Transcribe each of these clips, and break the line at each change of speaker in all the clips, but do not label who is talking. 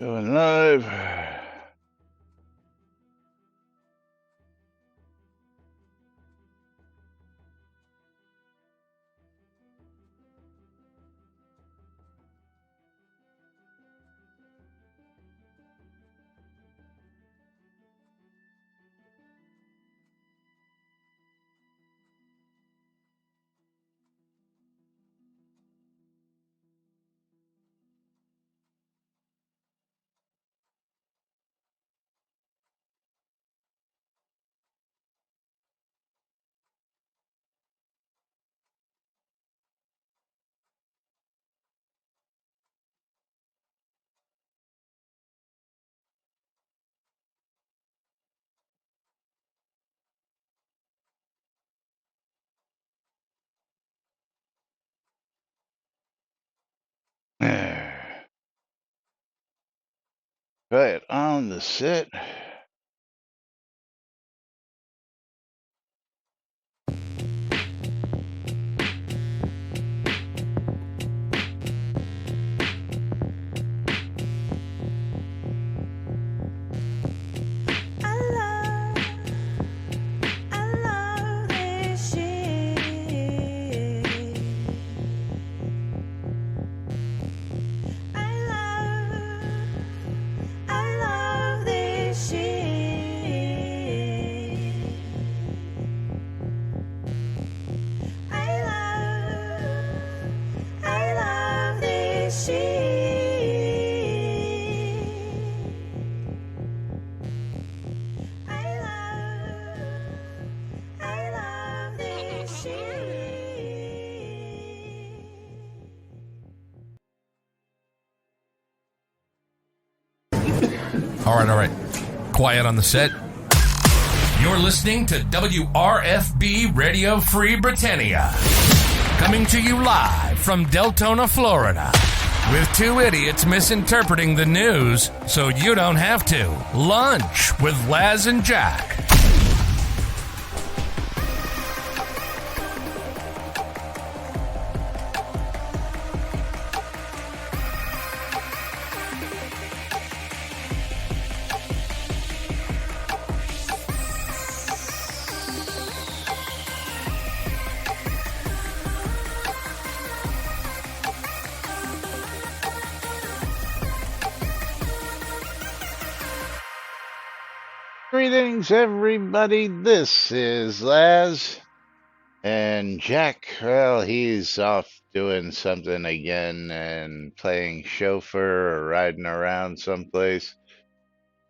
Going live. Right on the set.
All right. Quiet on the set. You're listening to WRFB Radio Free Britannia. Coming to you live from Deltona, Florida. With two idiots misinterpreting the news so you don't have to. Lunch with Laz and Jack.
Greetings, everybody. This is Laz. And Jack, well, he's off doing something again and playing chauffeur or riding around someplace.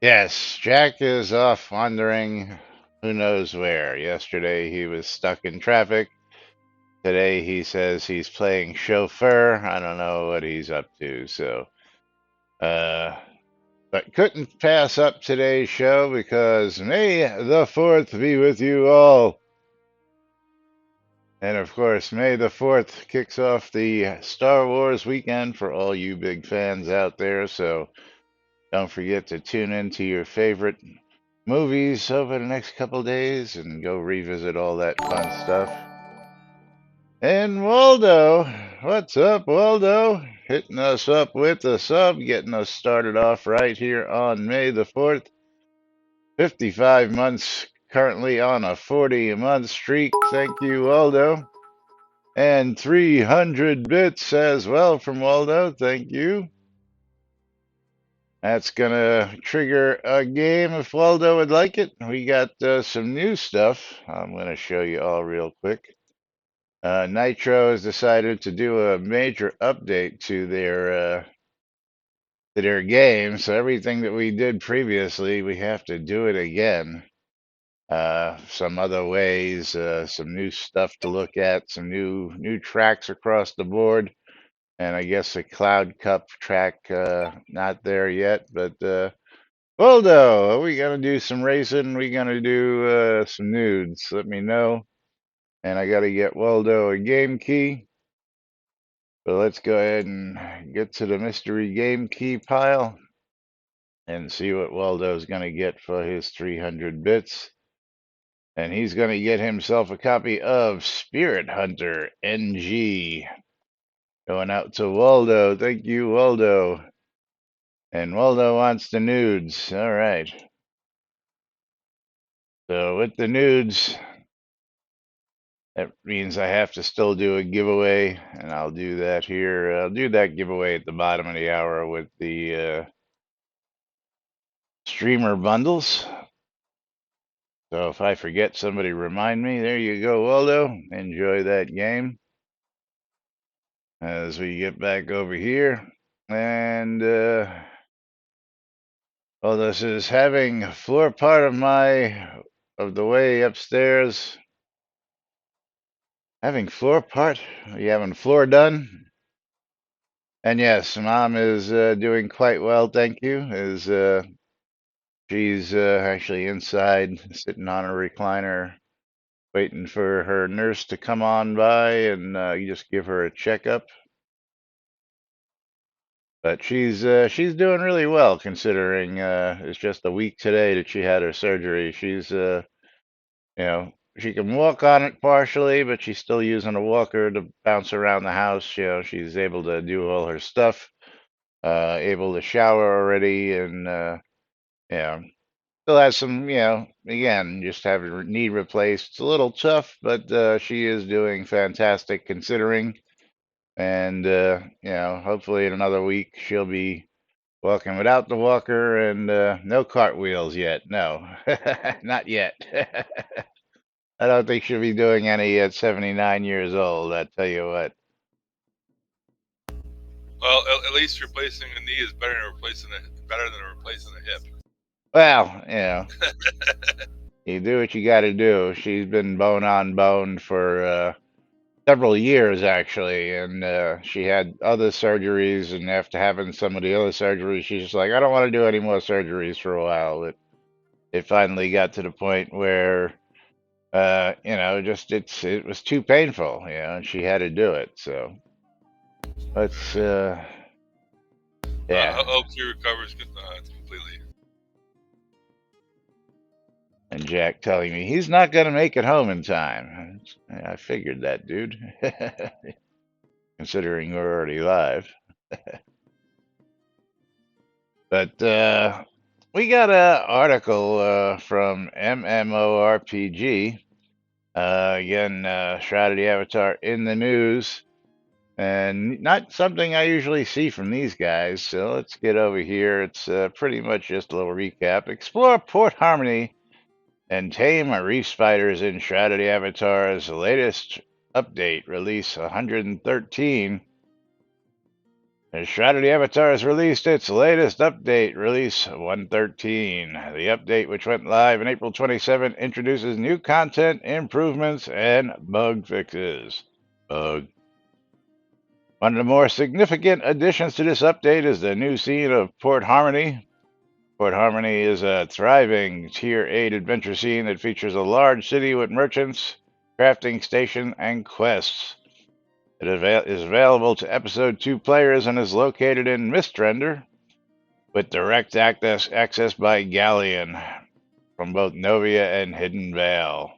Yes, Jack is off wandering who knows where. Yesterday he was stuck in traffic. Today he says he's playing chauffeur. I don't know what he's up to, so but couldn't pass up today's show because May the 4th be with you all. And of course, May the 4th kicks off the Star Wars weekend for all you big fans out there. So don't forget to tune into your favorite movies over the next couple days and go revisit all that fun stuff. And Waldo, what's up, Waldo? Hitting us up with a sub, getting us started off right here on May the 4th. 55 months, currently on a 40-month streak. Thank you, Waldo. And 300 bits as well from Waldo. Thank you. That's going to trigger a game if Waldo would like it. We got some new stuff I'm going to show you all real quick. Nitro has decided to do a major update to their game. So everything that we did previously, we have to do it again. Some other ways, some new stuff to look at, some new tracks across the board, and I guess a Cloud Cup track not there yet. But Waldo, are we gonna do some racing? We gonna do some nudes? Let me know. And I gotta get Waldo a game key. But let's go ahead and get to the mystery game key pile and see what Waldo's gonna get for his 300 bits. And he's going to get himself a copy of Spirit Hunter NG. Going out to Waldo. Thank you, Waldo. And Waldo wants the nudes. All right. So with the nudes, that means I have to still do a giveaway, and I'll do that here. I'll do that giveaway at the bottom of the hour with the streamer bundles. So if I forget, somebody remind me. There you go, Waldo. Enjoy that game as we get back over here. And well, this is having floor part of the way upstairs. Having floor part? Are you having floor done? And yes, mom is doing quite well, thank you. Is she's actually inside, sitting on a recliner, waiting for her nurse to come on by and you just give her a checkup. But she's doing really well considering it's just a week today that she had her surgery. She's you know, she can walk on it partially, but she's still using a walker to bounce around the house. You know, she's able to do all her stuff, able to shower already, and yeah, still has some, again, just having her knee replaced. It's a little tough, but she is doing fantastic considering. And hopefully in another week she'll be walking without the walker and no cartwheels yet. No, not yet. I don't think she'll be doing any at 79 years old. I tell you what.
Well, at least replacing a knee is better than replacing a hip.
Well, you do what you got to do. She's been bone on bone for several years actually, and she had other surgeries. And after having some of the other surgeries, she's just like, I don't want to do any more surgeries for a while. It finally got to the point where just it was too painful, and she had to do it. So let's
I
yeah.
hope she recovers completely.
And Jack telling me he's not going to make it home in time. I figured that, dude. Considering we're already live. But we got an article from MMORPG. Again, Shroud of the Avatar in the news. And not something I usually see from these guys. So let's get over here. It's pretty much just a little recap. Explore Port Harmony and tame reef spiders in Shroud of the Avatar's latest update, release 113. As Shroud of the Avatar has released its latest update, release 113. The update, which went live on April 27, introduces new content, improvements, and bug fixes. One of the more significant additions to this update is the new scene of Port Harmony. Port Harmony is a thriving Tier 8 adventure scene that features a large city with merchants, crafting station, and quests. It is available to Episode 2 players and is located in Mistrender, with direct access by galleon from both Novia and Hidden Vale.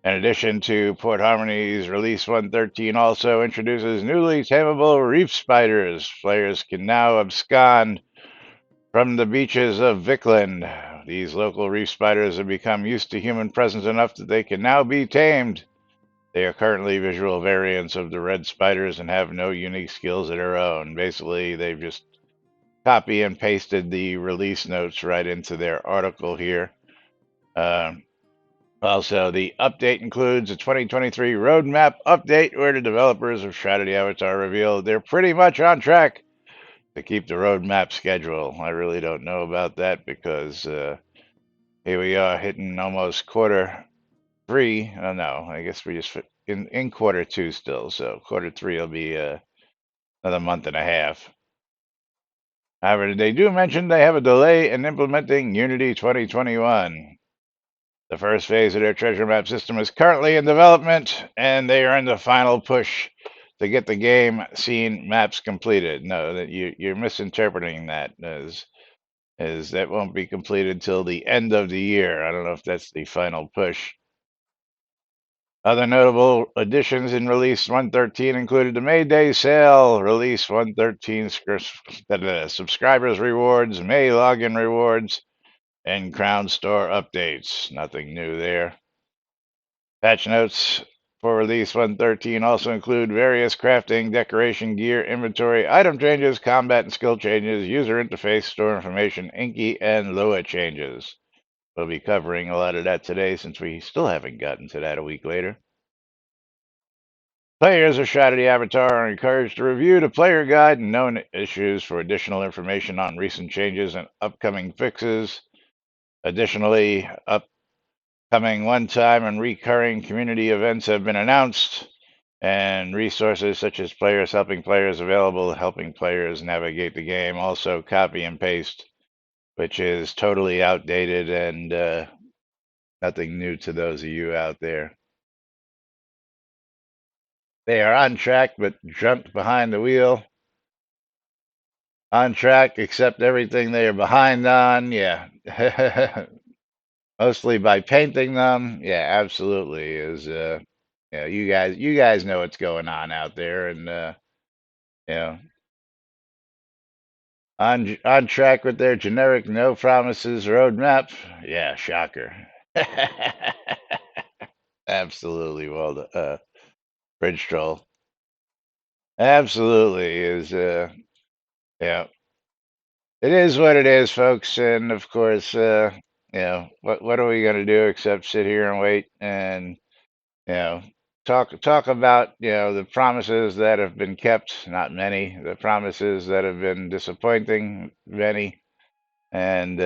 In addition to Port Harmony's Release 113 also introduces newly tameable reef spiders. Players can now abscond from the beaches of Vikland. These local reef spiders have become used to human presence enough that they can now be tamed. They are currently visual variants of the red spiders and have no unique skills of their own. Basically, they've just copy and pasted the release notes right into their article here. Also, the update includes a 2023 roadmap update where the developers of Shroud of the Avatar revealed they're pretty much on track to keep the roadmap schedule. I really don't know about that because here we are hitting almost quarter three. Oh, no, I guess we're just in quarter two still. So quarter three will be another month and a half. However, they do mention they have a delay in implementing Unity 2021. The first phase of their treasure map system is currently in development, and they are in the final push to get the game scene maps completed. No, that you're misinterpreting that as that won't be completed till the end of the year. I don't know if that's the final push. Other notable additions in Release 113 included the May Day sale, Release 113 subscribers rewards, May login rewards, and Crown Store updates. Nothing new there. Patch notes for Release 113 also include various crafting, decoration, gear, inventory, item changes, combat and skill changes, user interface, store information, Inky, and Lua changes. We'll be covering a lot of that today since we still haven't gotten to that a week later. Players of Shroud of the Avatar are encouraged to review the player guide and known issues for additional information on recent changes and upcoming fixes. Additionally, upcoming one-time and recurring community events have been announced, and resources such as players helping players available, helping players navigate the game. Also, copy and paste, which is totally outdated and nothing new to those of you out there. They are on track, but jumped behind the wheel. On track, except everything they are behind on. Yeah. Mostly by painting them. Yeah, absolutely. Yeah, you guys know what's going on out there, and you know, on track with their generic no promises roadmap. Yeah, shocker. Absolutely. Well, Bridge Troll. Absolutely is. Yeah, it is what it is, folks. And of course, what are we going to do except sit here and wait and you know talk about the promises that have been kept, not many, the promises that have been disappointing, many, and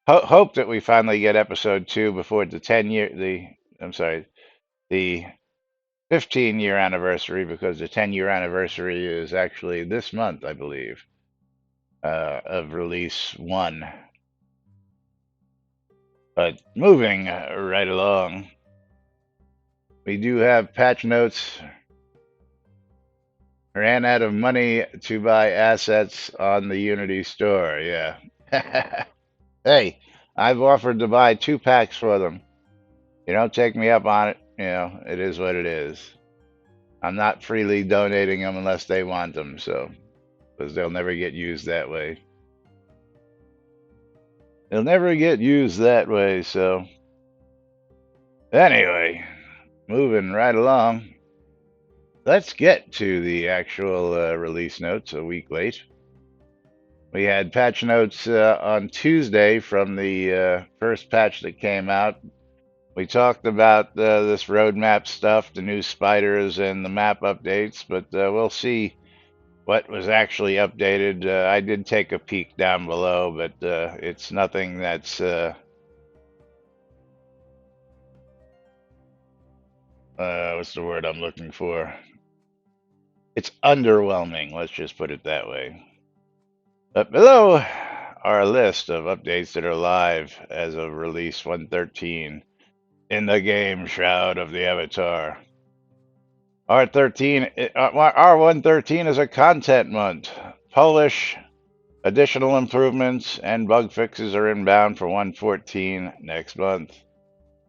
hope that we finally get episode 2 before the 10-year the I'm sorry, the 15-year anniversary, because the 10-year anniversary is actually this month, I believe, of release 1. But moving right along, we do have patch notes. Ran out of money to buy assets on the Unity store. Yeah. Hey, I've offered to buy 2 packs for them. You don't take me up on it. It is what it is. I'm not freely donating them unless they want them, so, because they'll never get used that way. They'll never get used that way, so. Anyway, moving right along. Let's get to the actual release notes a week late. We had patch notes on Tuesday from the first patch that came out. We talked about this roadmap stuff, the new spiders and the map updates, but we'll see what was actually updated. I did take a peek down below, but it's nothing that's what's the word I'm looking for? It's underwhelming, let's just put it that way. But below are a list of updates that are live as of release 113 in the game Shroud of the Avatar. R113 is a content month. Polish, additional improvements, and bug fixes are inbound for 114 next month.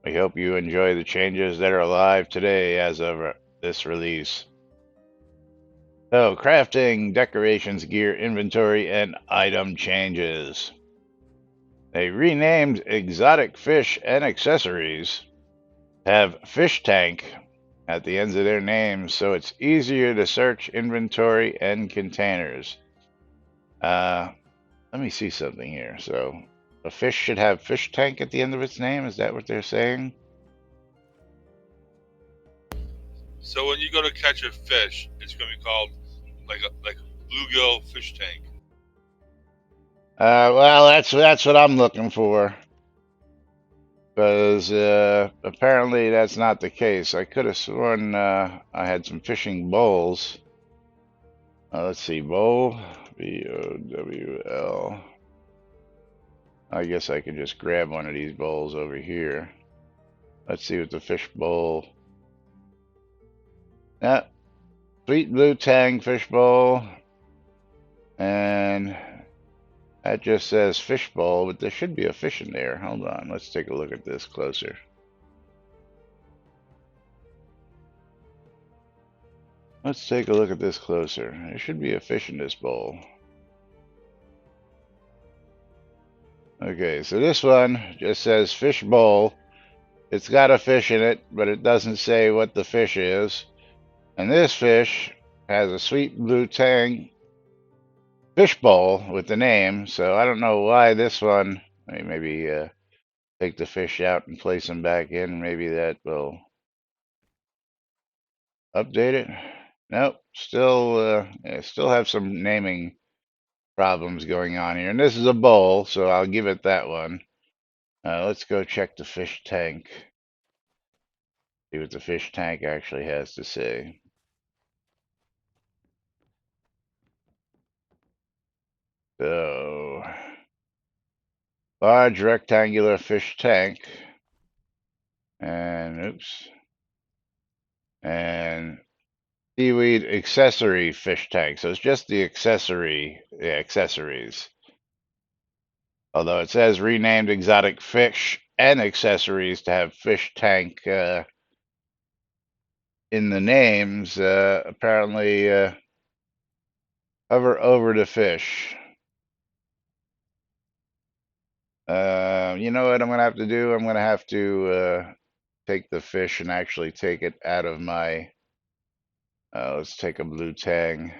We hope you enjoy the changes that are live today as of this release. So, crafting, decorations, gear, inventory, and item changes. They renamed exotic fish and accessories, have fish tank at the ends of their names, so it's easier to search inventory and containers. Let me see something here. So, a fish should have fish tank at the end of its name? Is that what they're saying?
So when you go to catch a fish, it's going to be called like a bluegill fish tank.
Well, that's what I'm looking for, because apparently that's not the case. I could have sworn I had some fishing bowls. Let's see, bowl, BOWL. I guess I could just grab one of these bowls over here. Let's see what the fish bowl. Yeah, sweet blue tang fish bowl, and that just says fish bowl, but there should be a fish in there. Hold on, let's take a look at this closer. Let's take a look at this closer. There should be a fish in this bowl. Okay, so this one just says fish bowl. It's got a fish in it, but it doesn't say what the fish is. And this fish has a sweet blue tang fish bowl with the name, so I don't know why this one. Maybe take the fish out and place them back in. Maybe that will update it. Nope, still have some naming problems going on here. And this is a bowl, so I'll give it that one. Let's go check the fish tank. See what the fish tank actually has to say. So, large rectangular fish tank. And oops. And seaweed accessory fish tank. So it's just the accessories. Although it says renamed exotic fish and accessories to have fish tank in the names, apparently hover over the fish. You know what I'm going to have to do? I'm going to have to take the fish and actually take it out of my, let's take a blue tang.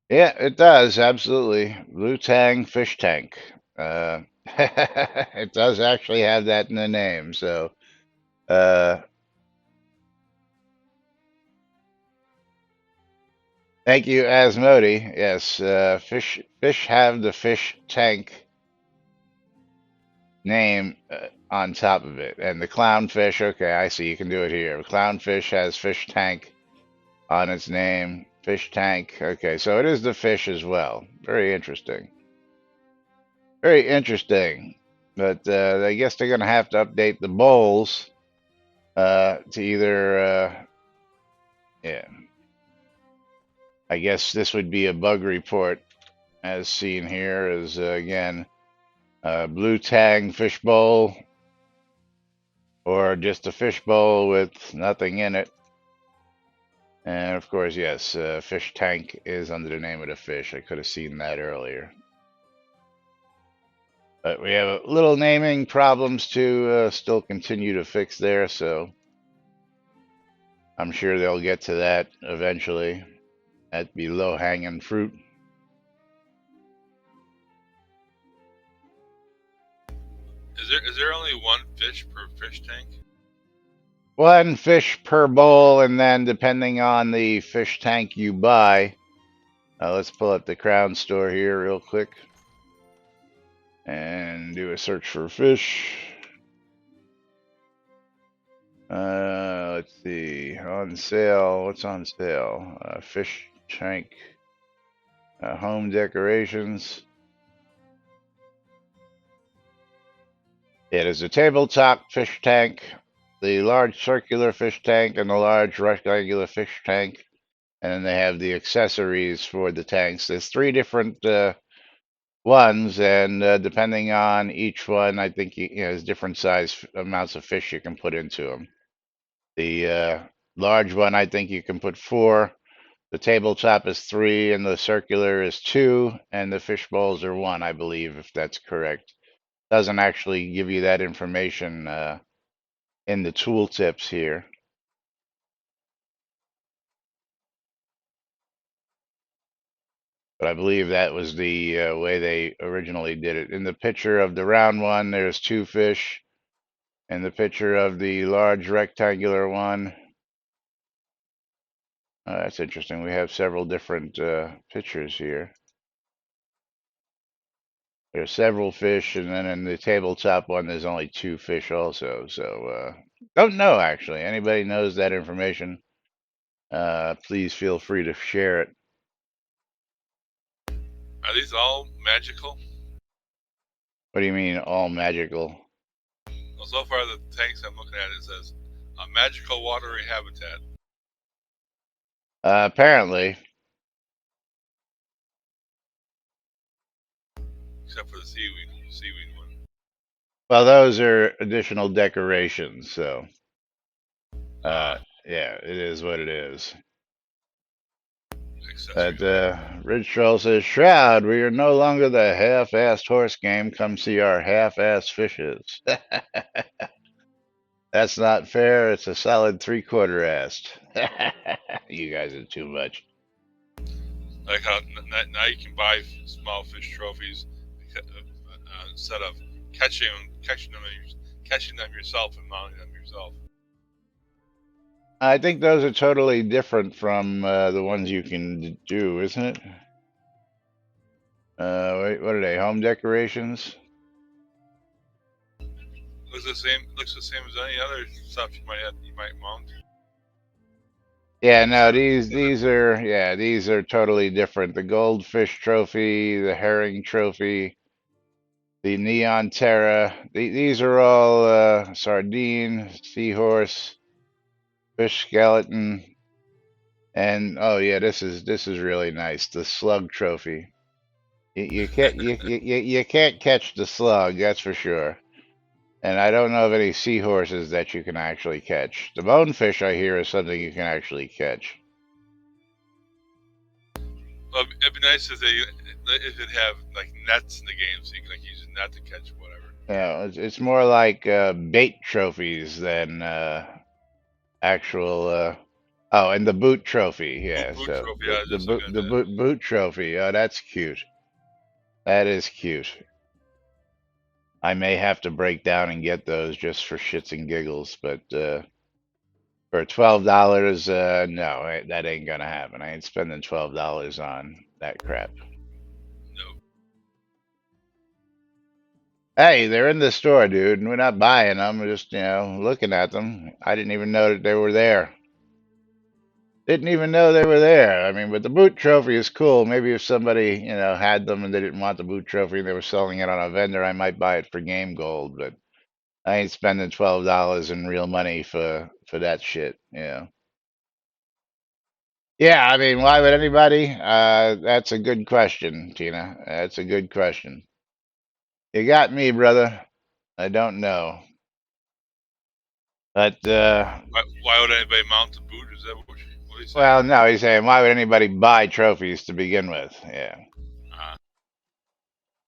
Yeah, it does, absolutely. Blue tang fish tank. It does actually have that in the name, so uh, thank you, Asmodi. Yes, fish have the fish tank name on top of it, and the clownfish. Okay, I see. You can do it here. Clownfish has fish tank on its name. Fish tank. Okay, so it is the fish as well. Very interesting. Very interesting. But I guess they're going to have to update the bowls to either. Yeah, I guess this would be a bug report, as seen here. Is again blue tang fish bowl, or just a fish bowl with nothing in it. And of course, yes, fish tank is under the name of the fish. I could have seen that earlier. But we have little naming problems to still continue to fix there, so I'm sure they'll get to that eventually. That'd be low-hanging fruit.
Is there only one fish per fish tank?
One fish per bowl, and then depending on the fish tank you buy, let's pull up the Crown store here real quick and do a search for fish. Let's see, on sale. What's on sale? Fish tank, home decorations. It is a tabletop fish tank, the large circular fish tank, and the large rectangular fish tank. And then they have the accessories for the tanks. There's three different ones, and depending on each one, I think there's different size amounts of fish you can put into them. The large one, I think you can put 4. The tabletop is 3, and the circular is 2, and the fish bowls are 1, I believe, if that's correct. Doesn't actually give you that information in the tooltips here. But I believe that was the way they originally did it. In the picture of the round one, there's 2 fish. In the picture of the large rectangular one, that's interesting. We have several different pictures here. There's several fish, and then in the tabletop one, there's only 2 fish also. So, don't know actually. Anybody knows that information? Please feel free to share it.
Are these all magical?
What do you mean, all magical?
Well, so far the tanks I'm looking at, it says a magical watery habitat.
Apparently,
Except for the seaweed one.
well, those are additional decorations. So, Uh, yeah, it is what it is. But
accessories. Okay.
Ridge Troll says, Shroud, we are no longer the half-assed horse game. Come see our half-assed fishes. That's not fair. It's a solid three-quarter-assed. You guys are too much.
Like how now you can buy small fish trophies instead of catching them yourself and mounting them yourself.
I think those are totally different from the ones you can do, isn't it? Wait, what are they? Home decorations?
Looks the same. Looks the same as any other stuff you might mount.
Yeah, no, these are totally different. The goldfish trophy, the herring trophy, the neon terra. These are all sardine, seahorse, fish skeleton, and oh yeah, this is really nice. The slug trophy. You can't you can't catch the slug, that's for sure. And I don't know of any seahorses that you can actually catch. The bonefish, I hear, is something you can actually catch.
Well, it'd be nice if it have like nets in the game, so you can like use a net to catch whatever.
Yeah, it's more like bait trophies than actual. Oh, and the boot trophy. Yeah,
Boot
so
trophy.
the
I was
the
just
boot
looking at
the
that.
boot trophy. Oh, that's cute. That is cute. I may have to break down and get those just for shits and giggles, but for $12, no, that ain't gonna happen. I ain't spending $12 on that crap.
No.
Hey, they're in the store, dude, and we're not buying them. We're just, looking at them. I didn't even know that they were there. Didn't even know they were there. I mean, but the boot trophy is cool. Maybe if somebody, had them and they didn't want the boot trophy and they were selling it on a vendor, I might buy it for game gold, but I ain't spending $12 in real money for that shit, Yeah, I mean, why would anybody? That's a good question, Tina. That's a good question. You got me, brother. I don't know. But
Why would anybody mount a boot? Is that what are you saying?
well, no, he's saying why would anybody buy trophies to begin with? Yeah.
Uh,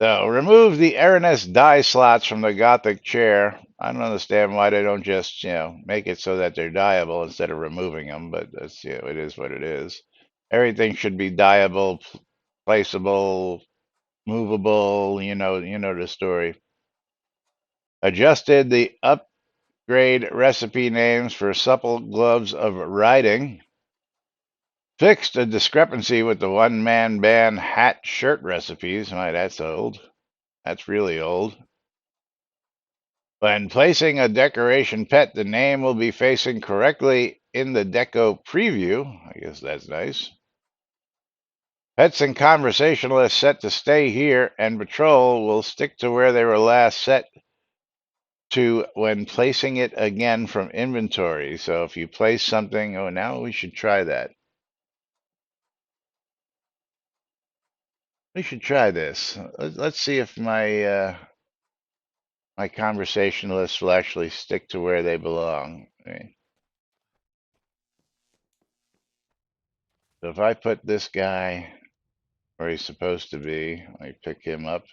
So remove the Aranis die slots from the Gothic chair. I don't understand why they don't just, make it so that they're dyeable instead of removing them, but that's, it is what it is. Everything should be dyeable, placeable, movable, you know the story. Adjusted the upgrade recipe names for supple gloves of writing. Fixed a discrepancy with the one-man band hat shirt recipes. My, that's old. That's really old. When placing a decoration pet, the name will be facing correctly in the deco preview. I guess that's nice. Pets and conversationalists set to stay here, and patrol will stick to where they were last set to when placing it again from inventory. So if you place something, oh, now we should try that. We should try this. Let's see if my conversationalists will actually stick to where they belong. Right. So if I put this guy where he's supposed to be, let me pick him up.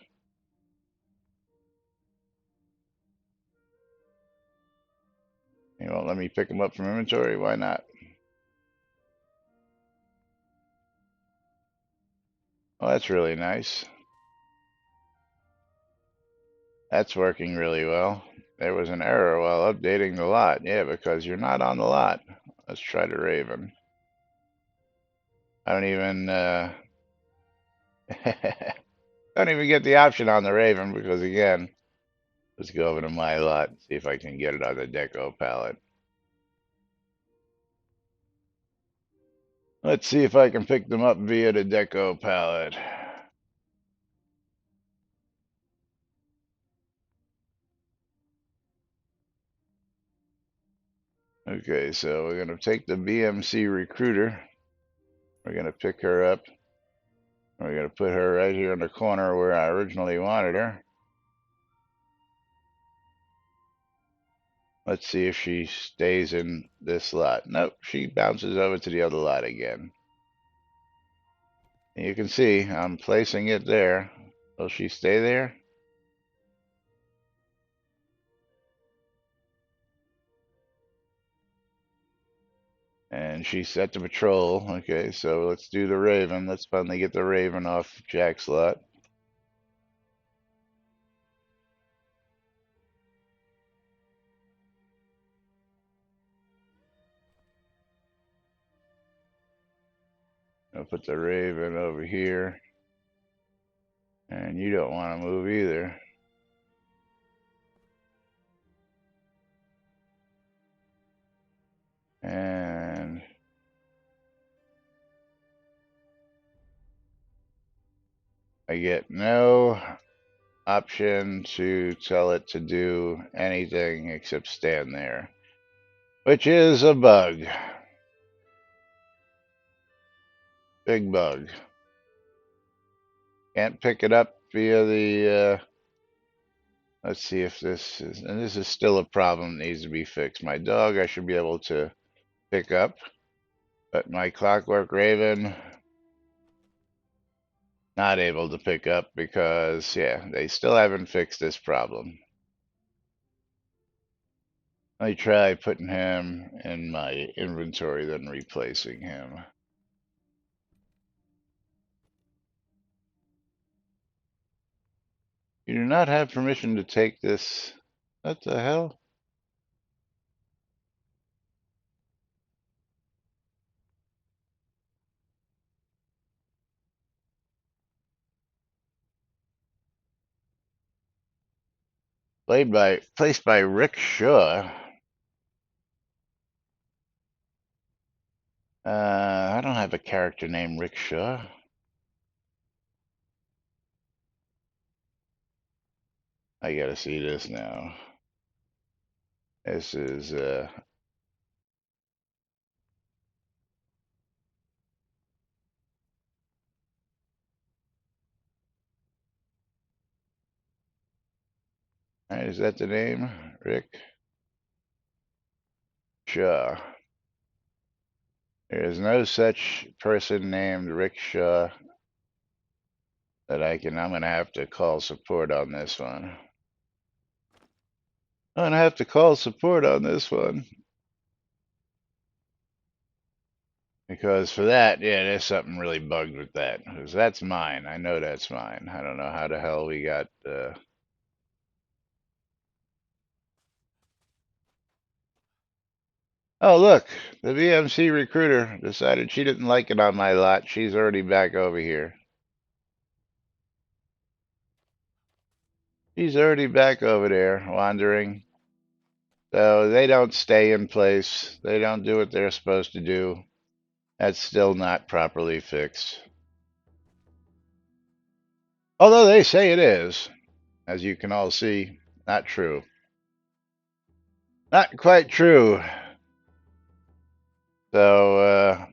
You won't let me pick him up from inventory? Why not? Well, that's really nice. That's working really well. There was an error while updating the lot. Yeah, because you're not on the lot. Let's try the Raven. I don't even don't even get the option on the Raven because again, let's go over to my lot and see if I can get it on the deco palette. Let's see if I can pick them up via the deco palette. Okay, so we're going to take the BMC recruiter. We're going to pick her up. We're going to put her right here in the corner where I originally wanted her. Let's see if she stays in this lot. Nope, she bounces over to the other lot again. And you can see I'm placing it there. Will she stay there? And she's set to patrol. Okay, so let's do the Raven. Let's finally get the Raven off Jack's lot. I'll put the Raven over here. And you don't want to move either. And I get no option to tell it to do anything except stand there, which is a bug. Big bug. Can't pick it up via the, let's see if this is, and this is still a problem that needs to be fixed. My dog I should be able to pick up, but my Clockwork Raven, not able to pick up because, yeah, they still haven't fixed this problem. Let me try putting him in my inventory, then replacing him. You do not have permission to take this. What the hell? Placed by Rick Shaw. I don't have a character named Rick Shaw. I gotta see this now. This is, is that the name? Rick Shaw. There is no such person named Rick Shaw that I'm gonna have to call support on this one. I'm gonna have to call support on this one. Because for that, yeah, there's something really bugged with that. Because that's mine. I know that's mine. I don't know how the hell we got. Oh, look, the VMC recruiter decided she didn't like it on my lot. She's already back over here. She's already back over there, wandering. So they don't stay in place. They don't do what they're supposed to do. That's still not properly fixed. Although they say it is. As you can all see, not true. Not quite true. So,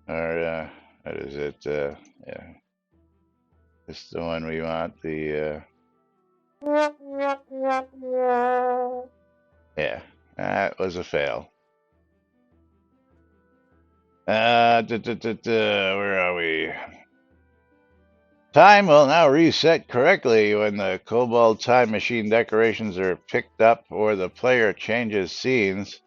or, what is it? Yeah, this is the one we want. The, yeah, that was a fail. Where are we? Time will now reset correctly when the Cobalt Time Machine decorations are picked up or the player changes scenes.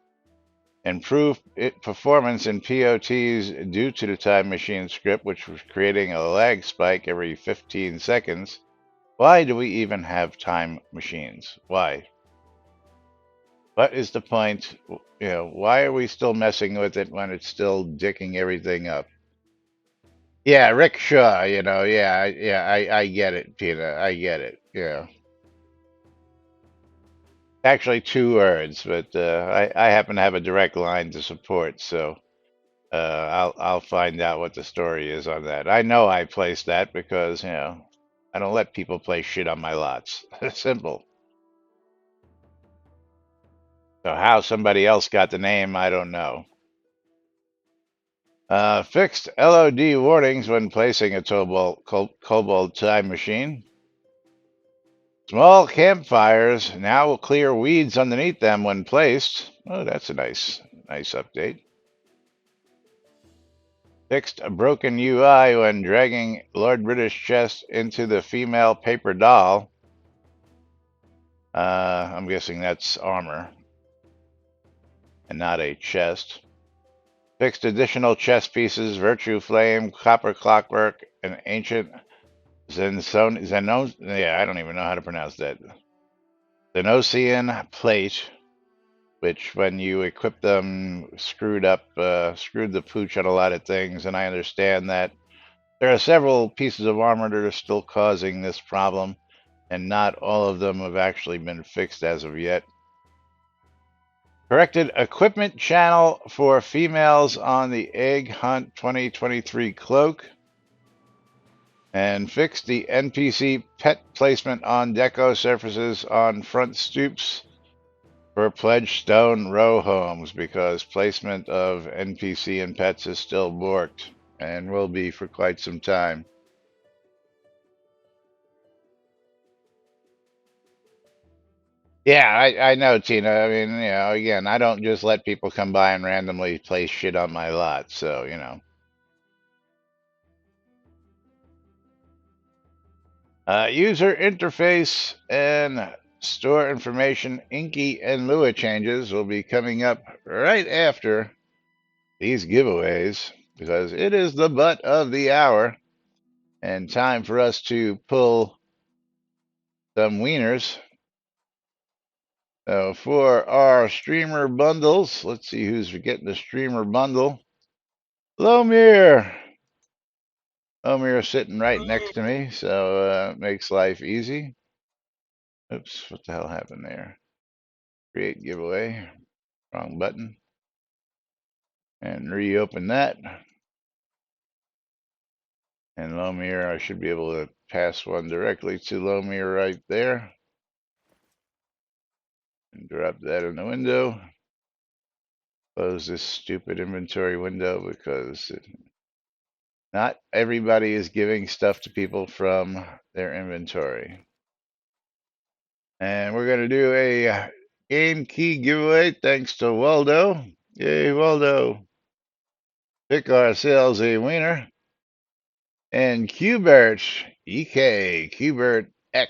Improve performance in POTs due to the Time Machine script, which was creating a lag spike every 15 seconds. Why do we even have time machines? Why? What is the point? You know, why are we still messing with it when it's still dicking everything up? Yeah, rickshaw, I get it, Peter. I get it. Yeah. Actually, two words, but I happen to have a direct line to support, so I'll find out what the story is on that. I know I placed that because, I don't let people play shit on my lots. Simple. So how somebody else got the name, I don't know. Fixed LOD warnings when placing a Cobalt Time Machine. Small campfires now will clear weeds underneath them when placed. Oh, that's a nice update. Fixed a broken UI when dragging Lord British chest into the female paper doll. I'm guessing that's armor and not a chest. Fixed additional chest pieces, virtue flame, copper clockwork, and ancient Zenon. Yeah, I don't even know how to pronounce that. Zenosian plate, which when you equip them, screwed the pooch on a lot of things. And I understand that there are several pieces of armor that are still causing this problem, and not all of them have actually been fixed as of yet. Corrected equipment channel for females on the Egg Hunt 2023 cloak. And fixed the NPC pet placement on deco surfaces on front stoops for pledged stone row homes, because placement of NPC and pets is still borked and will be for quite some time. Yeah, I know, Tina. I mean, again, I don't just let people come by and randomly place shit on my lot. So. User interface and store information Inky and Lua changes will be coming up right after these giveaways, because it is the butt of the hour and time for us to pull some wieners. So for our streamer bundles, let's see who's getting the streamer bundle. Lomir. Lomir sitting right next to me, so it makes life easy. Oops, what the hell happened there? Create giveaway. Wrong button. And reopen that. And Lomir, I should be able to pass one directly to Lomir right there. And drop that in the window. Close this stupid inventory window, because not everybody is giving stuff to people from their inventory. And we're going to do a game key giveaway thanks to Waldo. Yay, Waldo. Pick ourselves a winner. And Qbert, EK, Qbert Eck.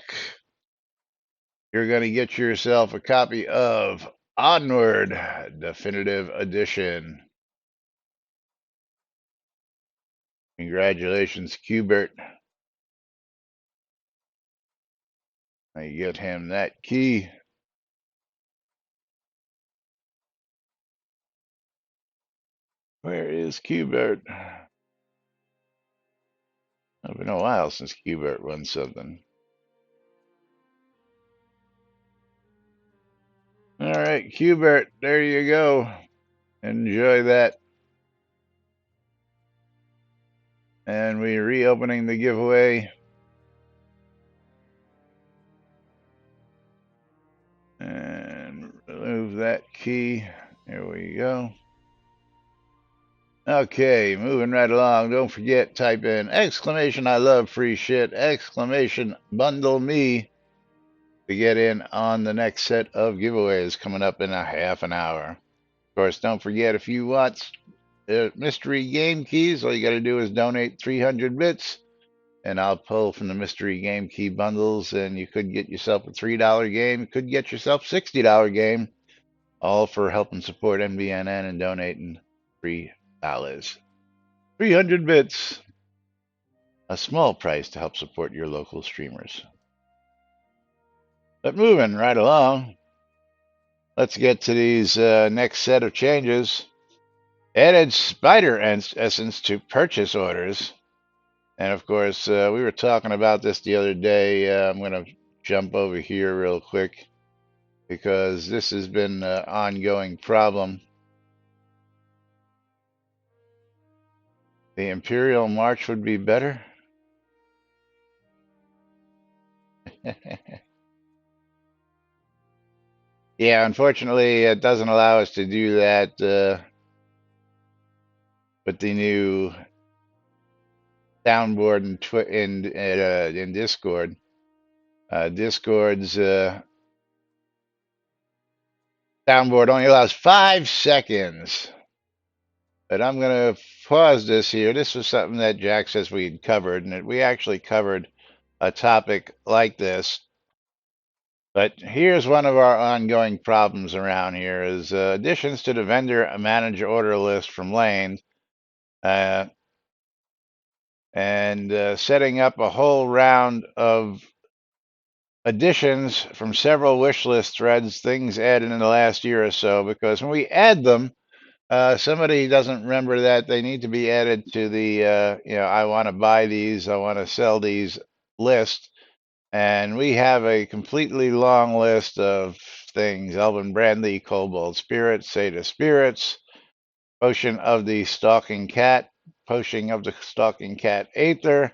You're going to get yourself a copy of Onward Definitive Edition. Congratulations, Qbert. I get him that key. Where is Qbert? It's been a while since Qbert won something. All right, Qbert, there you go. Enjoy that. And we're reopening the giveaway. And remove that key. There we go. Okay, moving right along. Don't forget, type in exclamation I love free shit, exclamation bundle me to get in on the next set of giveaways coming up in a half an hour. Of course, don't forget, if you want mystery game keys, all you got to do is donate 300 bits, and I'll pull from the mystery game key bundles, and you could get yourself a $3 game, you could get yourself a $60 game, all for helping support NBNN and donating $3. 300 bits, a small price to help support your local streamers. But moving right along, let's get to these next set of changes. Added spider essence to purchase orders. And of course, we were talking about this the other day. I'm going to jump over here real quick, because this has been an ongoing problem. The Imperial March would be better. Yeah, unfortunately, it doesn't allow us to do that with the new soundboard in Discord. Discord's soundboard only allows 5 seconds. But I'm going to pause this here. This was something that Jack says we'd covered, and we actually covered a topic like this. But here's one of our ongoing problems around here is additions to the vendor manage order list from Lane uh, and setting up a whole round of additions from several wish list threads, things added in the last year or so, because when we add them, somebody doesn't remember that they need to be added to the, I want to buy these, I want to sell these list. And we have a completely long list of things: Elven Brandy, Cobalt Spirits, Seda Spirits, Potion of the Stalking Cat, Potion of the Stalking Cat Aether,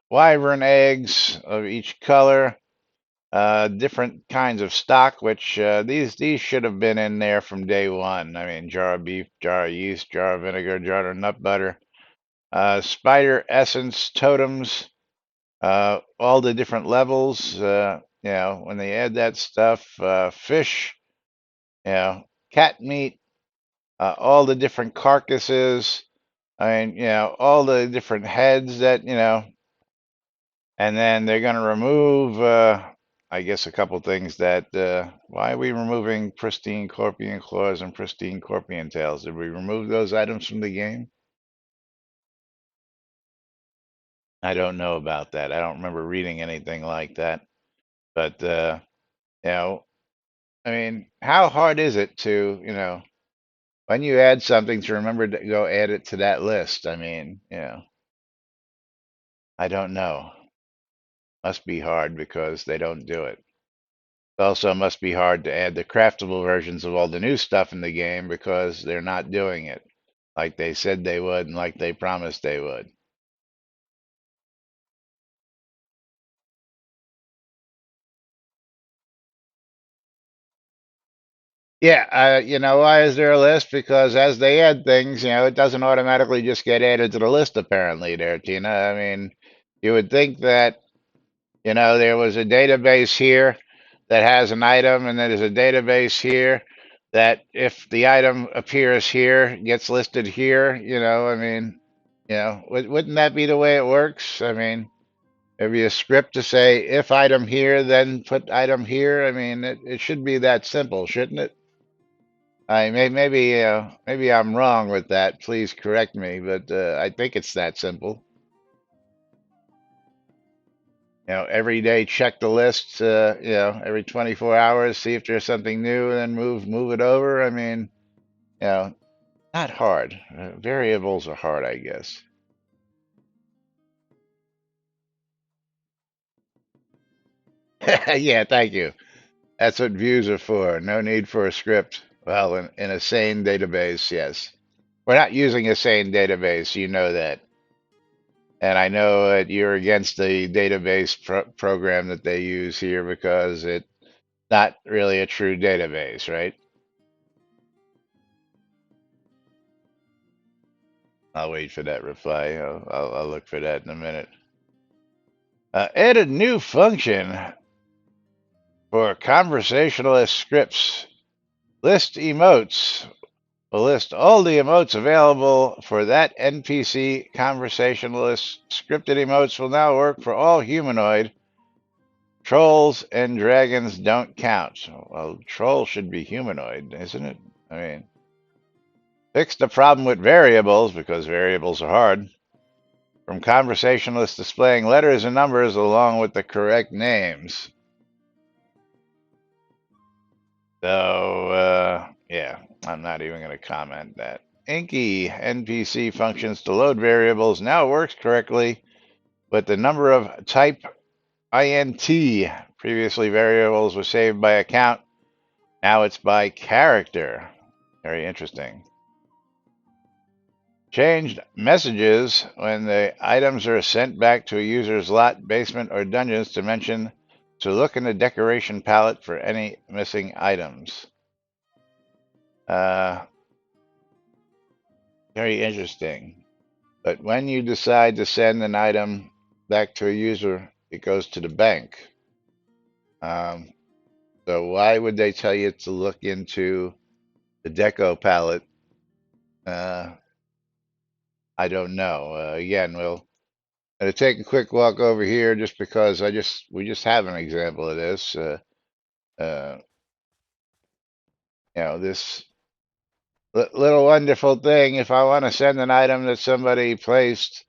Wyvern Eggs of each color, different kinds of stock, which these should have been in there from day one. I mean, jar of beef, jar of yeast, jar of vinegar, jar of nut butter, spider essence totems, all the different levels. When they add that stuff, fish, cat meat, all the different carcasses. I mean, all the different heads that and then they're going to remove, I guess, a couple things that. Why are we removing pristine Corpian claws and pristine Corpian tails? Did we remove those items from the game? I don't know about that. I don't remember reading anything like that. But you know, I mean, how hard is it to, when you add something to remember to go add it to that list? I mean, I don't know. Must be hard because they don't do it. It also must be hard to add the craftable versions of all the new stuff in the game because they're not doing it like they said they would and like they promised they would. Yeah, you know, why is there a list? Because as they add things, it doesn't automatically just get added to the list, apparently, there, Tina. I mean, you would think that, there was a database here that has an item, and then there's a database here that if the item appears here, gets listed here, I mean, wouldn't that be the way it works? I mean, maybe a script to say if item here, then put item here. I mean, it should be that simple, shouldn't it? Maybe I'm wrong with that. Please correct me, but I think it's that simple. Every day check the list. Every 24 hours, see if there's something new, and then move it over. I mean, you know, not hard. Variables are hard, I guess. Yeah, thank you. That's what views are for. No need for a script. Well, in a sane database, yes. We're not using a sane database. You know that. And I know that you're against the database program that they use here because it's not really a true database, right? I'll wait for that reply. I'll look for that in a minute. Add a new function for conversationalist scripts. List emotes. Will list all the emotes available for that NPC conversationalist. Scripted emotes will now work for all humanoid. Trolls and dragons don't count. Well, trolls should be humanoid, isn't it? I mean, fix the problem with variables because variables are hard. From conversationalists displaying letters and numbers along with the correct names. So, yeah, I'm not even going to comment that. Inky NPC functions to load variables now works correctly with the number of type int. Previously, variables were saved by account. Now it's by character. Very interesting. Changed messages when the items are sent back to a user's lot, basement, or dungeons to mention to look in the decoration palette for any missing items. Very interesting. But when you decide to send an item back to a user, it goes to the bank. Um, so why would they tell you to look into the deco palette? Uh, I don't know. Again, we'll take a quick walk over here just because we just have an example of this. Uh, this little wonderful thing. If I want to send an item that somebody placed,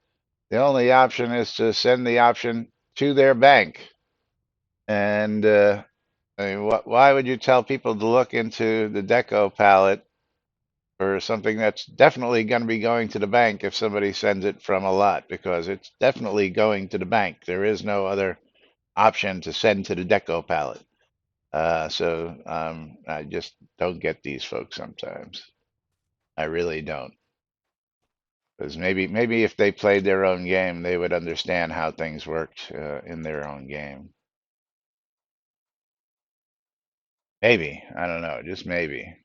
the only option is to send the option to their bank. And I mean, why would you tell people to look into the deco palette for something that's definitely going to be going to the bank if somebody sends it from a lot? Because it's definitely going to the bank. There is no other option to send to the deco palette. So I just don't get these folks sometimes. I really don't. Because maybe if they played their own game, they would understand how things worked in their own game. Maybe. I don't know. Just maybe.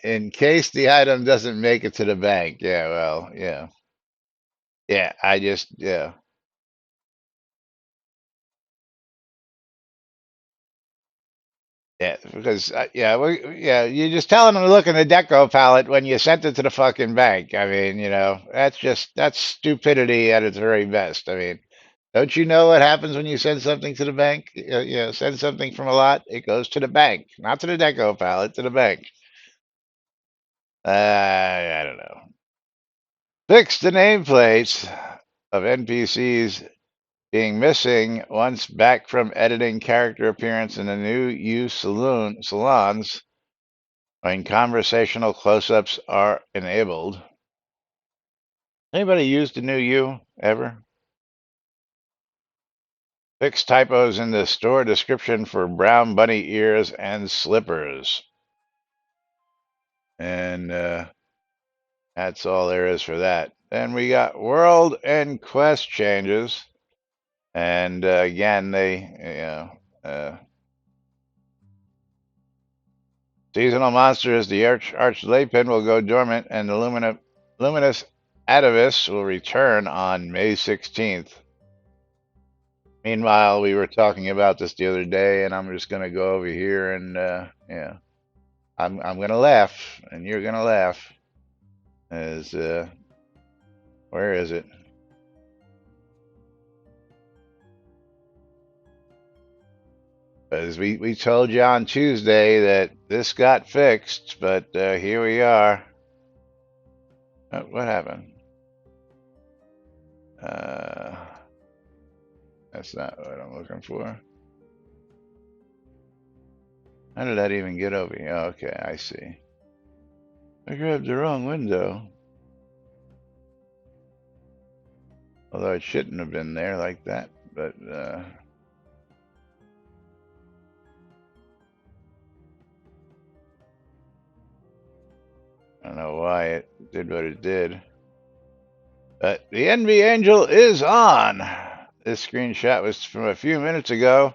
In case the item doesn't make it to the bank. Yeah, well, yeah. Yeah, yeah. Yeah, because yeah, you're just telling them to look in the deco palette when you sent it to the fucking bank. I mean, that's stupidity at its very best. I mean, don't you know what happens when you send something to the bank? Send something from a lot, it goes to the bank, not to the deco palette, to the bank. I don't know. Fix the nameplates of NPCs being missing once back from editing character appearance in the new U salons when conversational close-ups are enabled. Anybody used the new U ever? Fix typos in the store description for brown bunny ears and slippers. And that's all there is for that. Then we got world and quest changes. And again, seasonal monsters, the Archlepin will go dormant, and the Luminous Atavis will return on May 16th. Meanwhile, we were talking about this the other day, and I'm just gonna go over here and yeah, I'm gonna laugh, and you're gonna laugh. As where is it? As we told you on Tuesday that this got fixed, but here we are. What happened? Uh, that's not what I'm looking for. How did that even get over here? Oh, okay, I see. I grabbed the wrong window. Although it shouldn't have been there like that, but I don't know why it did what it did. But the NV Angel is on. This screenshot was from a few minutes ago.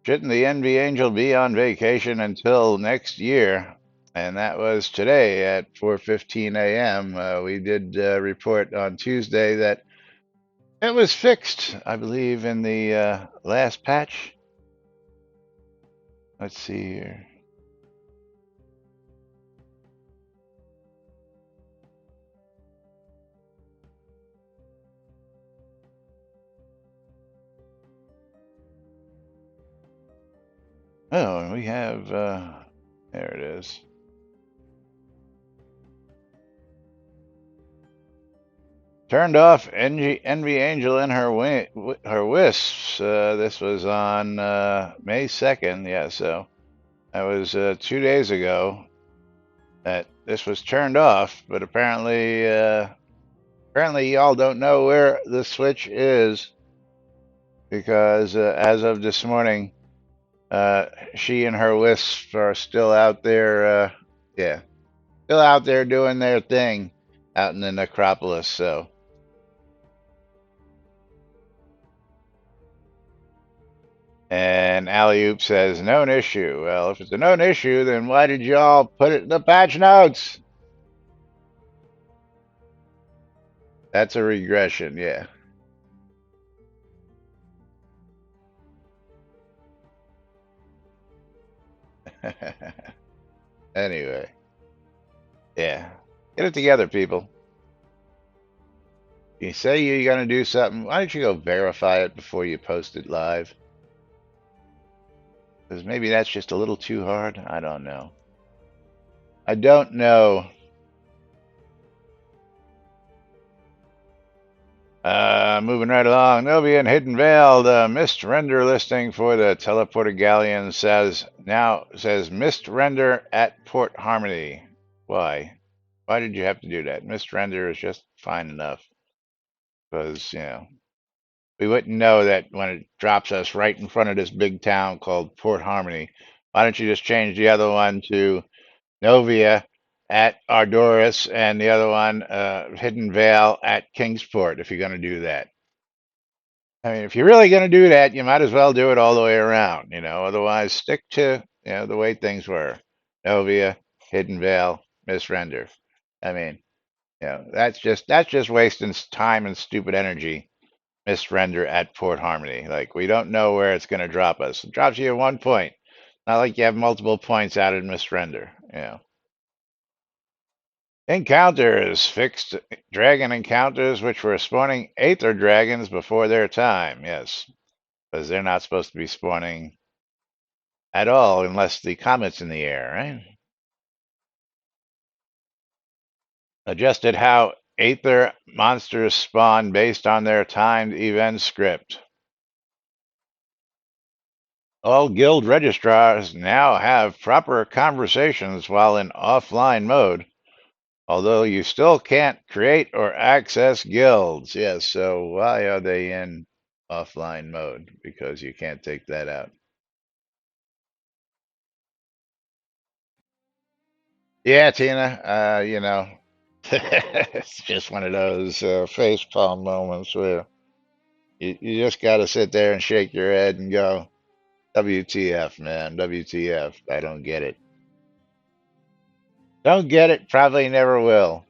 Shouldn't the NV Angel be on vacation until next year? And that was today at 4:15 a.m. We did report on Tuesday that it was fixed, I believe, in the last patch. Let's see here. Oh, and we have, there it is. Turned off Envy Angel and her wisps. This was on May 2nd. Yeah, so that was 2 days ago that this was turned off. But apparently y'all don't know where the switch is because as of this morning, she and her wisps are still out there. Yeah, still out there doing their thing out in the necropolis. So. And Alley Oop says, known issue. Well, if it's a known issue, then why did y'all put it in the patch notes? That's a regression, yeah. Anyway, yeah. Get it together, people. You say you're going to do something, why don't you go verify it before you post it live? Because maybe that's just a little too hard. I don't know. I don't know. Moving right along. Novia and Hidden Veil, the missed render listing for the teleporter galleon says missed render at Port Harmony. Why? Why did you have to do that? Missed render is just fine enough. Because, we wouldn't know that when it drops us right in front of this big town called Port Harmony. Why don't you just change the other one to Novia at Ardoris and the other one, Hidden Vale at Kingsport, if you're going to do that? I mean, if you're really going to do that, you might as well do it all the way around, Otherwise, stick to, the way things were. Novia, Hidden Vale, Misrender. I mean, that's just wasting time and stupid energy. Misrender at Port Harmony. Like we don't know where it's going to drop us. It drops you at one point. Not like you have multiple points out in Misrender. Encounters fixed dragon encounters, which were spawning aether dragons before their time. Yes, because they're not supposed to be spawning at all unless the comet's in the air, right? Adjusted how aether monsters spawn based on their timed event script. All guild registrars now have proper conversations while in offline mode, although you still can't create or access guilds. Yes, so why are they in offline mode? Because you can't take that out. Yeah, Tina, it's just one of those facepalm moments where you just got to sit there and shake your head and go, WTF, man, WTF. I don't get it. Don't get it, probably never will.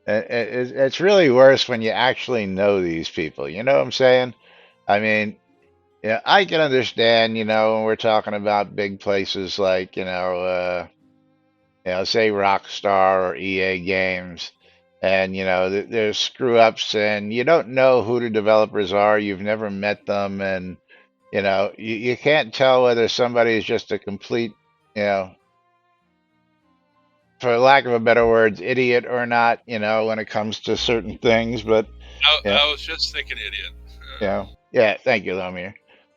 It's really worse when you actually know these people. You know what I'm saying? I mean, yeah, I can understand, when we're talking about big places like, say Rockstar or EA Games, and there's screw ups, and you don't know who the developers are. You've never met them, and you can't tell whether somebody is just a complete, you know, for lack of a better words, idiot or not, when it comes to certain things. But yeah,
I was just thinking idiot.
yeah, thank you, Lomir.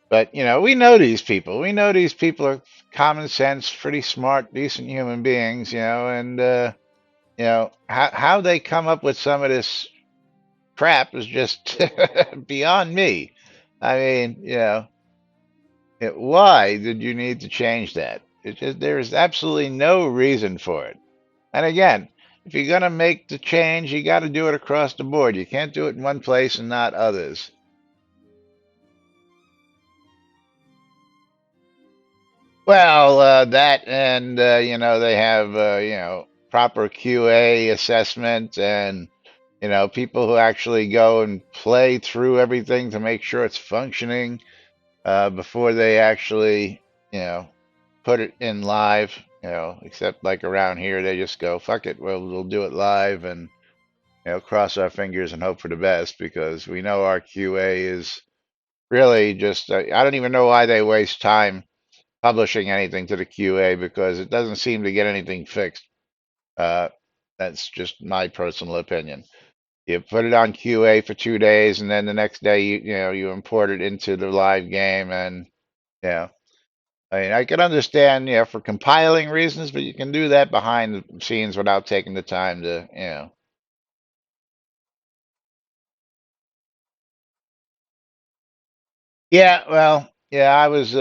But we know these people. We know these people are common sense, pretty smart, decent human beings, and how they come up with some of this crap is just beyond me. I mean, why did you need to change that? It just there is absolutely no reason for it. And again, if you're going to make the change, you got to do it across the board. You can't do it in one place and not others. Well, that and they have proper QA assessment and people who actually go and play through everything to make sure it's functioning before they actually you know put it in live. Except like around here, they just go fuck it. Well, we'll do it live and cross our fingers and hope for the best because we know our QA is really just. I don't even know why they waste time publishing anything to the QA because it doesn't seem to get anything fixed. Uh, that's just my personal opinion. You put it on QA for 2 days, and then the next day you import it into the live game, and yeah, I mean I can understand for compiling reasons, but you can do that behind the scenes without taking the time to Yeah, well, yeah, I was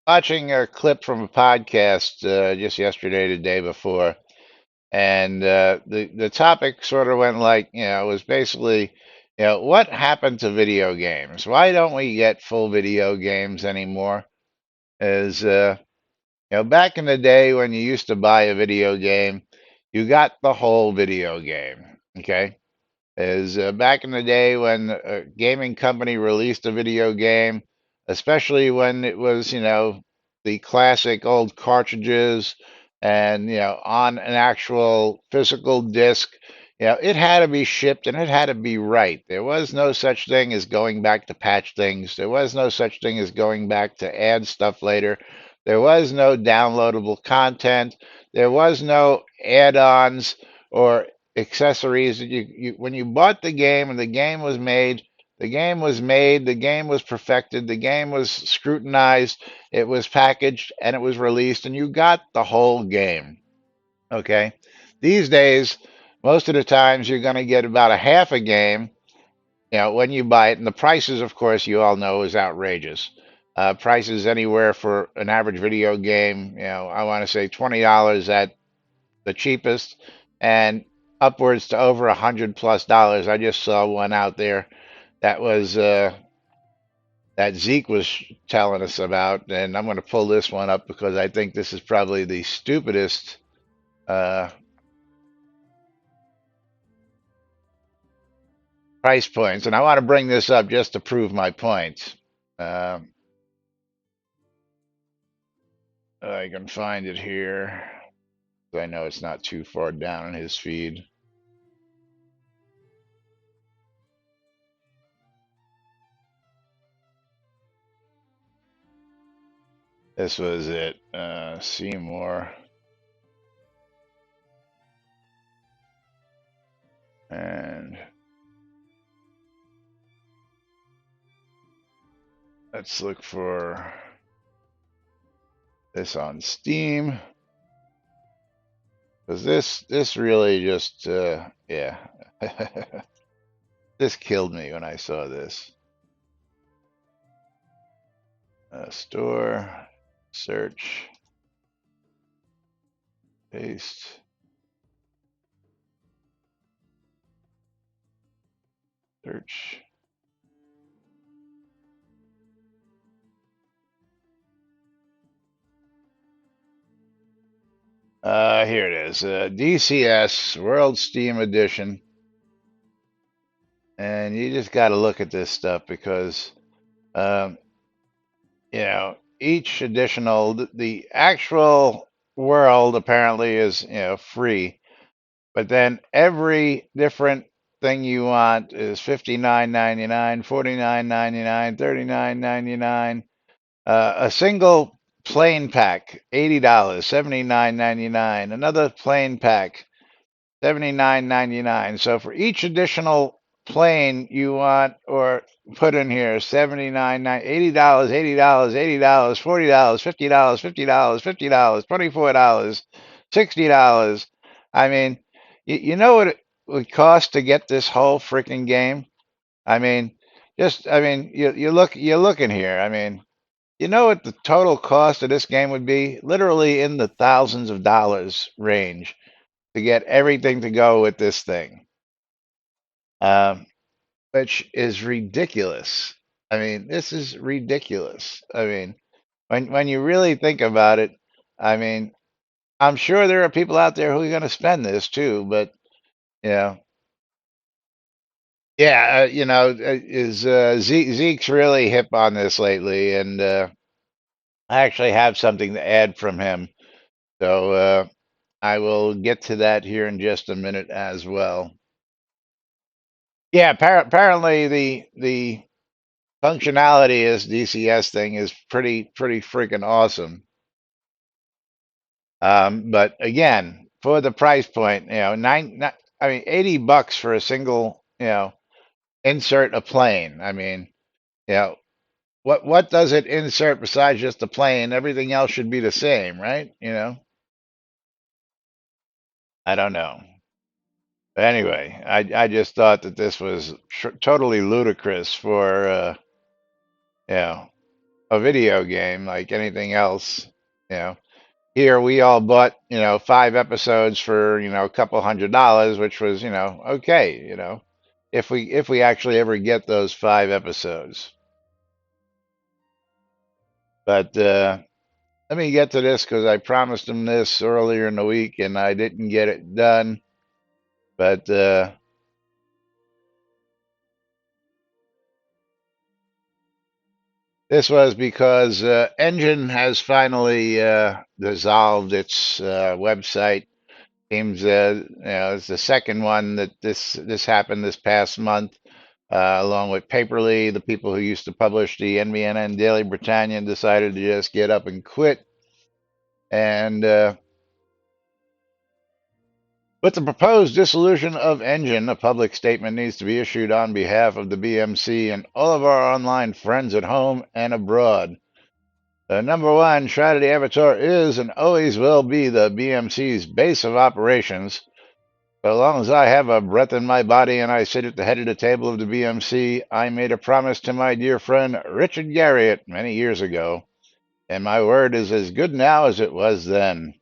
watching a clip from a podcast just yesterday, the day before, and the topic sort of went like it was basically what happened to video games? Why don't we get full video games anymore? Is back in the day when you used to buy a video game, you got the whole video game. Okay, is back in the day when a gaming company released a video game, especially when it was the classic old cartridges and on an actual physical disc. It had to be shipped and it had to be right. There was no such thing as going back to patch things. There was no such thing as going back to add stuff later. There was no downloadable content. There was no add-ons or accessories that when you bought the game and the game was made, the game was made, the game was perfected, the game was scrutinized, it was packaged, and it was released, and you got the whole game. Okay. These days, most of the times you're going to get about a half a game, when you buy it. And the prices, of course, you all know is outrageous. Prices anywhere for an average video game, I want to say $20 at the cheapest, and upwards to over $100+. I just saw one out there that was that Zeke was telling us about, and I'm going to pull this one up because I think this is probably the stupidest uh, price points, and I want to bring this up just to prove my point. Um, I can find it here. I know it's not too far down in his feed. This was it. Seymour. And let's look for this on Steam. Because this really just, yeah. This killed me when I saw this. Store, search, paste, search. Here it is, DCS World Steam Edition. And you just got to look at this stuff because, um, each additional, the actual world apparently is, free. But then every different thing you want is $59.99, $49.99, $39.99. A single plane pack, $80, $79.99. Another plane pack, $79.99. So for each additional plane you want or put in here, $79, $80, $80, $80, $40, $50, $50, $50, $24, $60. I mean, you know what it would cost to get this whole freaking game? I mean, you're looking here. I mean, you know what the total cost of this game would be? Literally in the thousands of dollars range to get everything to go with this thing, um, which is ridiculous. I mean, this is ridiculous. I mean, when you really think about it, I mean, I'm sure there are people out there who are going to spend this too, but you know, yeah, is Zeke's really hip on this lately, and I actually have something to add from him, so I will get to that here in just a minute as well. Yeah, apparently the functionality is DCS thing is pretty freaking awesome. But again, for the price point, I mean, $80 for a single, insert a plane. I mean, you know, what does it insert besides just the plane? Everything else should be the same, right? I don't know. But anyway, I just thought that this was totally ludicrous for you know, a video game like anything else. You know, here we all bought, 5 episodes for, a couple $100, which was, okay, if we actually ever get those 5 episodes. But let me get to this because I promised him this earlier in the week and I didn't get it done. But all This was because Engine has finally dissolved its website. Seems it's the second one that this happened this past month, along with Paperly. The people who used to publish the NBNN Daily Britannia decided to just get up and quit. And with the proposed dissolution of Engine, a public statement needs to be issued on behalf of the BMC and all of our online friends at home and abroad. Number one, Shroud of the Avatar is and always will be the BMC's base of operations. So long as I have a breath in my body and I sit at the head of the table of the BMC, I made a promise to my dear friend Richard Garriott many years ago, and my word is as good now as it was then.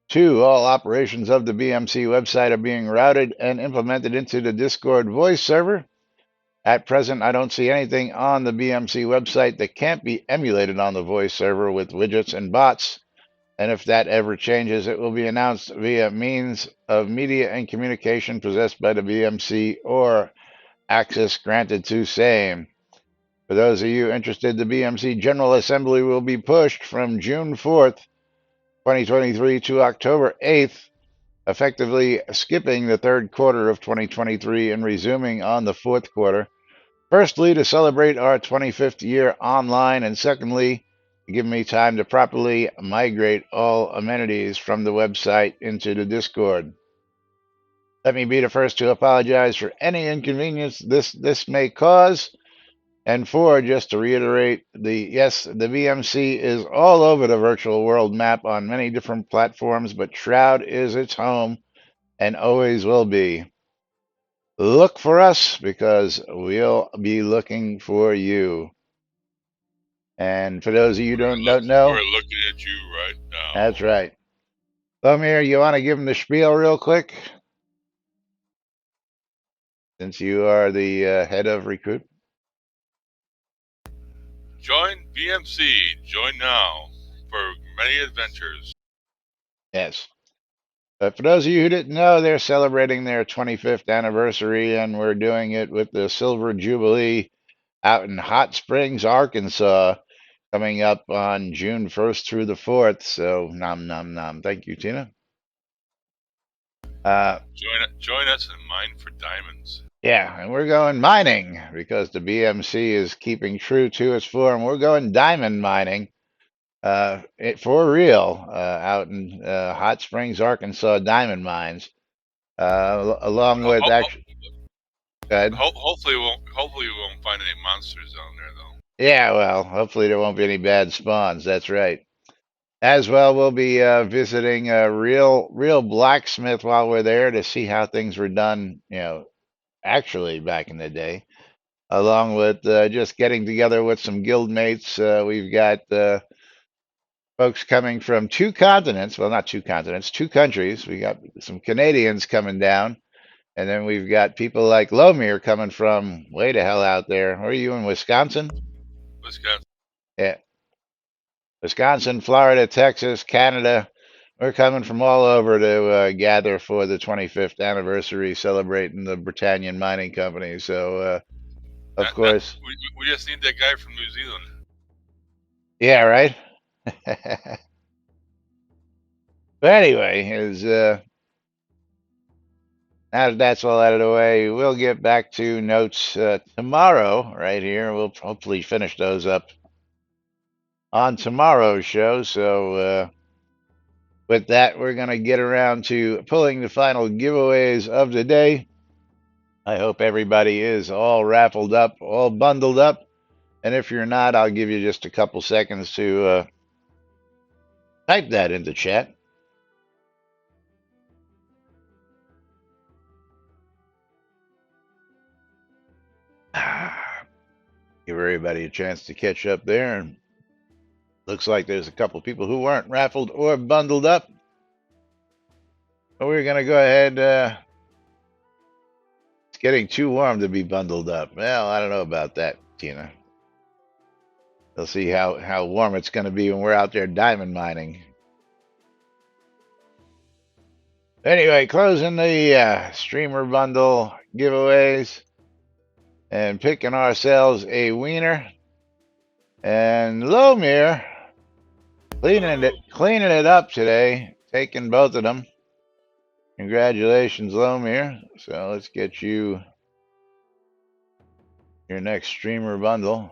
Two, all operations of the BMC website are being routed and implemented into the Discord voice server. At present, I don't see anything on the BMC website that can't be emulated on the voice server with widgets and bots. And if that ever changes, it will be announced via means of media and communication possessed by the BMC or access granted to same. For those of you interested, the BMC General Assembly will be pushed from June 4th, 2023 to October 8th, effectively skipping the third quarter of 2023 and resuming on the fourth quarter. Firstly, to celebrate our 25th year online, and secondly, to give me time to properly migrate all amenities from the website into the Discord. Let me be the first to apologize for any inconvenience this may cause. And four, just to reiterate, the BMC is all over the virtual world map on many different platforms, but Shroud is its home and always will be. Look for us because we'll be looking for you. And for those of you who don't know,
We're looking at you right
that's
now.
right. Lomir, you want to give them the spiel real quick? Since you are the head of recruit?
Join BMC. Join now for many adventures.
Yes. But for those of you who didn't know, they're celebrating their 25th anniversary, and we're doing it with the Silver Jubilee out in Hot Springs, Arkansas, coming up on June 1st through the 4th. So, nom, nom, nom. Thank you, Tina. Uh,
Join us and mine for diamonds.
yeah, and we're going mining because the BMC is keeping true to its form. We're going diamond mining for real out in Hot Springs, Arkansas, diamond mines, along with
Ho- ho-
actually. Good.
hopefully we won't find any monsters down there though.
Yeah, well, hopefully there won't be any bad spawns. That's right. As well, we'll be visiting a real blacksmith while we're there to see how things were done, actually back in the day, along with just getting together with some guild mates. We've got folks coming from two continents. Well, not two continents, two countries. We got some Canadians coming down, and then we've got people like Lomir coming from way the hell out there. Where are you in Wisconsin?
Wisconsin.
Yeah, Wisconsin, Florida, Texas, Canada. We're coming from all over to gather for the 25th anniversary, celebrating the Britannian Mining Company. So, of course,
We just need that guy from New Zealand.
yeah, right. But anyway, now that that's all out of the way, we'll get back to notes tomorrow, right here. We'll hopefully finish those up on tomorrow's show. So, with that, we're going to get around to pulling the final giveaways of the day. I hope everybody is all raffled up, all bundled up. And if you're not, I'll give you just a couple seconds to type that into chat. Give everybody a chance to catch up there. And looks like there's a couple people who weren't raffled or bundled up. But we're going to go ahead. It's getting too warm to be bundled up. Well, I don't know about that, Tina. We'll see how warm it's going to be when we're out there diamond mining. Anyway, closing the streamer bundle giveaways and picking ourselves a wiener. And Lomir cleaning it up today, taking both of them. Congratulations, Lomir. So let's get you your next streamer bundle.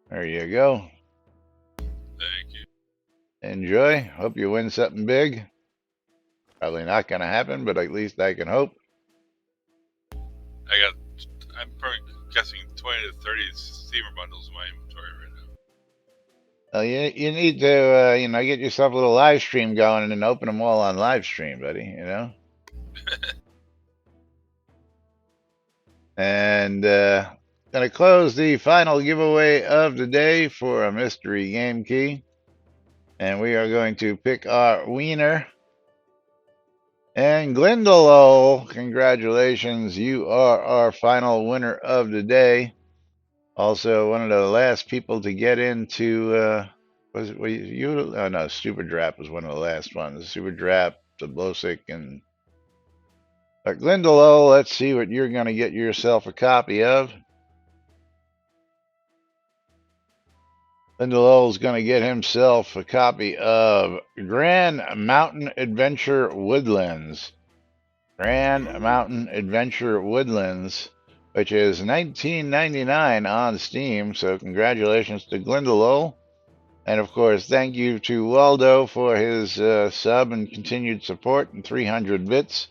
There you go.
Thank you.
Enjoy. Hope you win something big. Probably not going to happen, but at least I can hope.
I'm guessing 20 to 30 steamer bundles in my inventory right now.
Well, you need to get yourself a little live stream going and then open them all on live stream, buddy. And gonna close the final giveaway of the day for a mystery game key, and we are going to pick our wiener. And Glendalo, congratulations, you are our final winner of the day. Also, one of the last people to get into, was you? Oh, no, Super Drap was one of the last ones. Super Drap, the Blosick, and... But Glendalo, let's see what you're going to get yourself a copy of. Glendalo's going to get himself a copy of Grand Mountain Adventure Woodlands. Grand Mountain Adventure Woodlands, which is $19.99 on Steam. So congratulations to Glendalo. And of course, thank you to Waldo for his sub and continued support and 300 bits,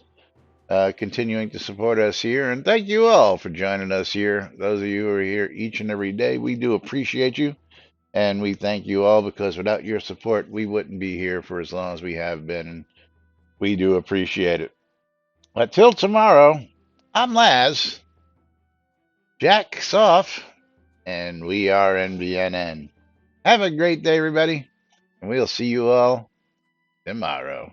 continuing to support us here. And thank you all for joining us here. Those of you who are here each and every day, we do appreciate you. And we thank you all, because without your support, we wouldn't be here for as long as we have been. And we do appreciate it. But till tomorrow, I'm Laz, Jack's off, and we are NBNN. Have a great day, everybody, and we'll see you all tomorrow.